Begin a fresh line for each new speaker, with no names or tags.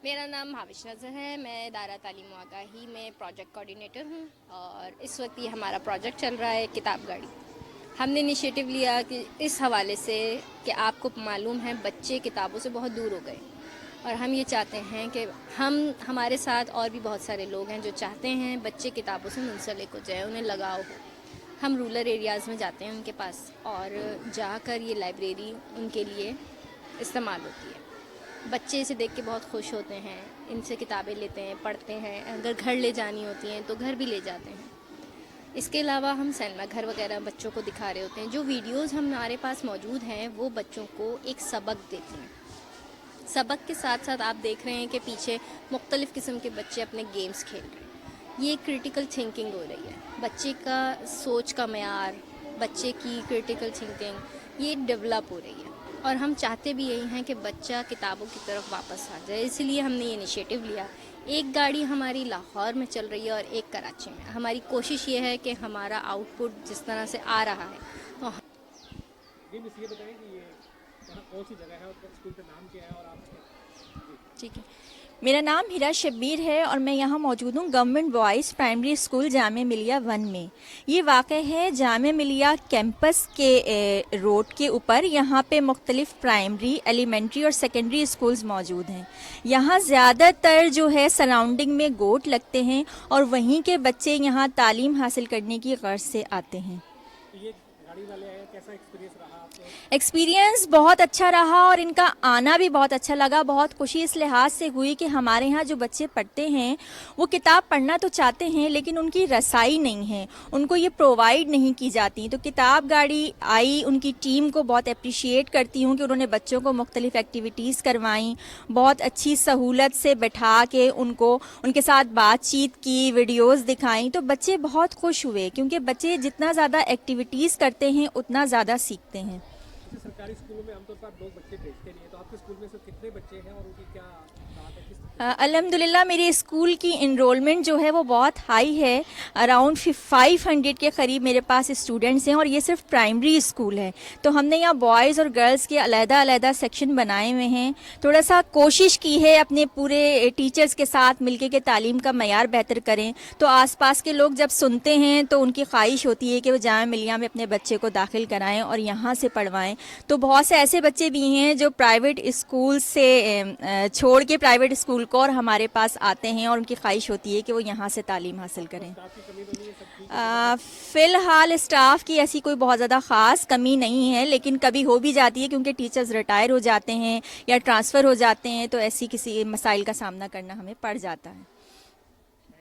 मेरा नाम हाविश नज़र है। मैं दायरा तालीम व आगाही में प्रोजेक्ट कोऑर्डिनेटर हूँ और इस वक्त ये हमारा प्रोजेक्ट चल रहा है किताब गाड़ी। हमने इनिशिएटिव लिया कि इस हवाले से कि आपको मालूम है बच्चे किताबों से बहुत दूर हो गए और हम ये चाहते हैं कि हमारे साथ और भी बहुत सारे लोग हैं जो चाहते हैं बच्चे किताबों से मुंसलिक हो जाए, उन्हें लगाव हो। हम रूरल एरियाज़ में जाते हैं उनके पास और जाकर ये लाइब्रेरी उनके लिए इस्तेमाल होती है। बच्चे इसे देख के बहुत खुश होते हैं, इनसे किताबें लेते हैं, पढ़ते हैं। अगर घर ले जानी होती हैं तो घर भी ले जाते हैं। इसके अलावा हम सिनेमा घर वगैरह बच्चों को दिखा रहे होते हैं। जो वीडियोस हमारे पास मौजूद हैं वो बच्चों को एक सबक देती हैं। सबक के साथ साथ आप देख रहे हैं कि पीछे मुख्तलिफ़ किस्म के बच्चे अपने गेम्स खेल रहे हैं। ये क्रिटिकल थिंकिंग हो रही है। बच्चे का सोच का मयार, बच्चे की क्रिटिकल थिंकिंग ये डेवलप हो रही है और हम चाहते भी यही हैं कि बच्चा किताबों की तरफ वापस आ जाए। इसलिए हमने ये इनिशिएटिव लिया। एक गाड़ी हमारी लाहौर में चल रही है और एक कराची में। हमारी कोशिश ये है कि हमारा आउटपुट जिस तरह से आ रहा है तो
ये बताएं कि ये कौन सी जगह है और स्कूल का नाम क्या है और आप।
ठीक है, मेरा नाम हिरा शब्बीर है और मैं यहाँ मौजूद हूँ government boys primary school Jamia Millia 1 में। ये वाक़ है जामिया मिलिया कैंपस के रोड के ऊपर। यहाँ पे मुख्तलिफ़ प्राइमरी, एलिमेंट्री और सेकेंडरी स्कूल्स मौजूद हैं। यहाँ ज़्यादातर जो है सराउंडिंग में गोट लगते हैं और वहीं के बच्चे यहाँ तालीम हासिल करने की गर्ज से आते हैं।
ये गाड़ी वाले हैं, कैसा एक्सपीरियंस रहा आपको?
एक्सपीरियंस बहुत अच्छा रहा और इनका आना भी बहुत अच्छा लगा। बहुत खुशी इस लिहाज से हुई कि हमारे यहाँ जो बच्चे पढ़ते हैं वो किताब पढ़ना तो चाहते हैं लेकिन उनकी रसाई नहीं है, उनको ये प्रोवाइड नहीं की जाती। तो किताब गाड़ी आई, उनकी टीम को बहुत अप्रिशिएट करती हूँ कि उन्होंने बच्चों को मुख्तलिफ़ एक्टिविटीज़ करवाई, बहुत अच्छी सहूलत से बैठा के उनको उनके साथ बातचीत की, वीडियोज़ दिखाई। तो बच्चे बहुत खुश हुए क्योंकि बच्चे जितना ज़्यादा एक्टिविटीज़ करते हैं उतना ज़्यादा सीखते हैं।
सरकारी स्कूलों में आमतौर पर लोग बच्चे भेजते नहीं है, तो आपके स्कूल में से कितने बच्चे हैं और उनकी क्या बात है?
अल्हम्दुलिल्लाह मेरे स्कूल की इनरोलमेंट जो है वो बहुत हाई है। अराउंड 500 के करीब मेरे पास स्टूडेंट्स हैं और ये सिर्फ प्राइमरी स्कूल है। तो हमने यहाँ बॉयज़ और गर्ल्स के अलग-अलग सेक्शन बनाए हुए हैं। थोड़ा सा कोशिश की है अपने पूरे टीचर्स के साथ मिलके के तालीम का मयार बेहतर करें। तो आसपास के लोग जब सुनते हैं तो उनकी ख्वाहिश होती है कि वो जामिया मिलिया में अपने बच्चे को दाखिल कराएँ और यहाँ से पढ़वाएँ। तो बहुत से ऐसे बच्चे भी हैं जो प्राइवेट स्कूल से छोड़ के प्राइवेट स्कूल को और हमारे पास आते हैं और उनकी ख्वाहिश होती है कि वो यहाँ से तालीम हासिल करें। फ़िलहाल स्टाफ की ऐसी कोई बहुत ज़्यादा ख़ास कमी नहीं है, लेकिन कभी हो भी जाती है क्योंकि टीचर्स रिटायर हो जाते हैं या ट्रांसफ़र हो जाते हैं, तो ऐसी किसी मसाइल का सामना करना हमें पड़ जाता है।